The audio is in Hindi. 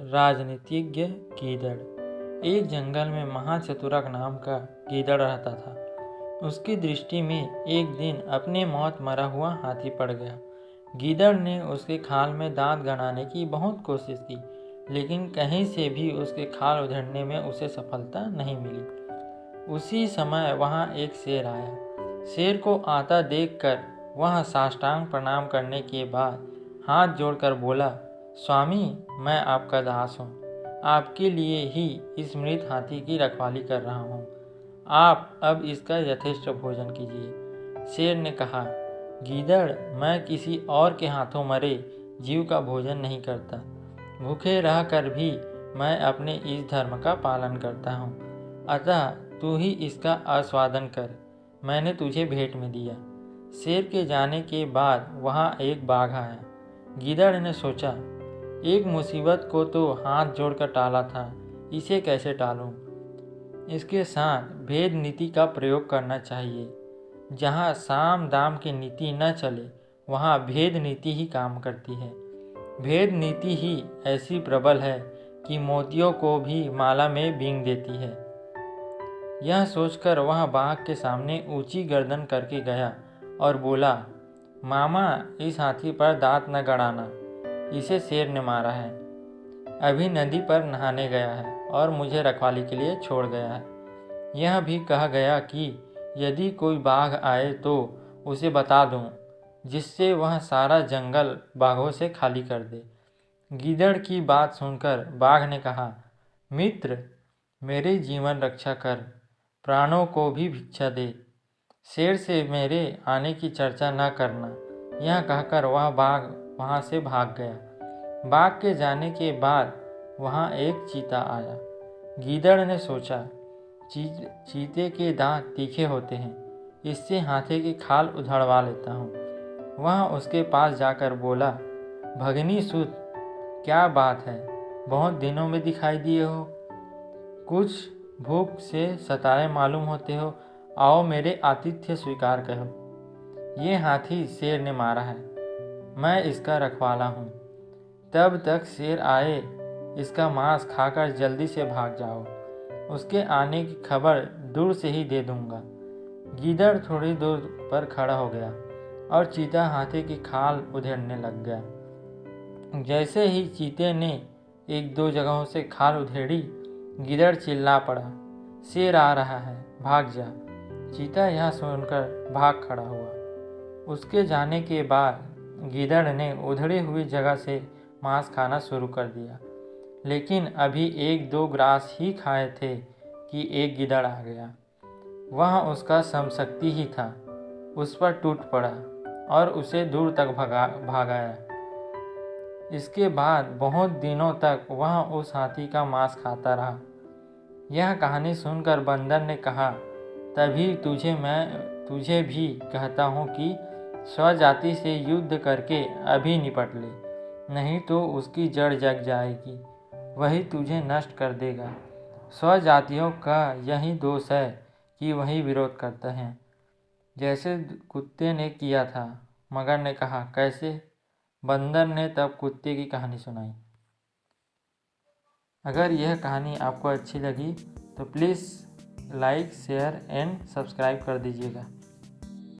राजनीतिज्ञ गीदड़। एक जंगल में महाचतुरक नाम का गीदड़ रहता था। उसकी दृष्टि में एक दिन अपने मौत मरा हुआ हाथी पड़ गया। गीदड़ ने उसके खाल में दांत गड़ाने की बहुत कोशिश की, लेकिन कहीं से भी उसके खाल उधेड़ने में उसे सफलता नहीं मिली। उसी समय वहां एक शेर आया। शेर को आता देखकर वह साष्टांग प्रणाम करने के बाद हाथ जोड़कर बोला, स्वामी, मैं आपका दास हूँ। आपके लिए ही इस मृत हाथी की रखवाली कर रहा हूँ। आप अब इसका यथेष्ट भोजन कीजिए। शेर ने कहा, गीदड़, मैं किसी और के हाथों मरे जीव का भोजन नहीं करता। भूखे रह कर भी मैं अपने इस धर्म का पालन करता हूँ। अतः तू ही इसका आस्वादन कर। मैंने तुझे भेंट में दिया। शेर के जाने के बाद वहाँ एक बाघ आया। गीदड़ ने सोचा, एक मुसीबत को तो हाथ जोड़कर टाला था, इसे कैसे टालूं? इसके साथ भेद नीति का प्रयोग करना चाहिए। जहाँ साम दाम की नीति न चले, वहाँ भेद नीति ही काम करती है। भेद नीति ही ऐसी प्रबल है कि मोतियों को भी माला में बींग देती है। यह सोचकर वह बाघ के सामने ऊंची गर्दन करके गया और बोला, मामा, इस हाथी पर दांत न गड़ाना, इसे शेर ने मारा है। अभी नदी पर नहाने गया है और मुझे रखवाली के लिए छोड़ गया है। यह भी कहा गया कि यदि कोई बाघ आए तो उसे बता दूं, जिससे वह सारा जंगल बाघों से खाली कर दे। गीदड़ की बात सुनकर बाघ ने कहा, मित्र, मेरे जीवन रक्षा कर, प्राणों को भी भिक्षा दे। शेर से मेरे आने की चर्चा न करना। यह कहकर वह बाघ वहाँ से भाग गया। बाघ के जाने के बाद वहाँ एक चीता आया। गीदड़ ने सोचा, चीते के दांत तीखे होते हैं, इससे हाथी की खाल उधड़वा लेता हूँ। वह उसके पास जाकर बोला, भगनी सूत, क्या बात है, बहुत दिनों में दिखाई दिए हो। कुछ भूख से सताए मालूम होते हो। आओ मेरे आतिथ्य स्वीकार करो। ये हाथी शेर ने मारा है, मैं इसका रखवाला हूँ। तब तक शेर आए इसका मांस खाकर जल्दी से भाग जाओ। उसके आने की खबर दूर से ही दे दूंगा। गीदड़ थोड़ी दूर पर खड़ा हो गया और चीता हाथी की खाल उधेड़ने लग गया। जैसे ही चीते ने एक दो जगहों से खाल उधेड़ी, गीदड़ चिल्ला पड़ा, शेर आ रहा है, भाग जा। चीता यह सुनकर भाग खड़ा हुआ। उसके जाने के बाद गीदड़ ने उधड़ी हुई जगह से मांस खाना शुरू कर दिया। लेकिन अभी एक दो ग्रास ही खाए थे कि एक गीदड़ आ गया। वह उसका समशक्ति ही था। उस पर टूट पड़ा और उसे दूर तक भागाया। इसके बाद बहुत दिनों तक वह उस हाथी का मांस खाता रहा। यह कहानी सुनकर बंदर ने कहा, तभी तुझे भी कहता हूँ कि स्वजाति से युद्ध करके अभी निपट ले, नहीं तो उसकी जड़ जग जाएगी, वही तुझे नष्ट कर देगा। स्वजातियों का यही दोष है कि वही विरोध करते हैं। जैसे कुत्ते ने किया था। मगर ने कहा, कैसे? बंदर ने तब कुत्ते की कहानी सुनाई। अगर यह कहानी आपको अच्छी लगी तो please like, share and subscribe कर दीजिएगा।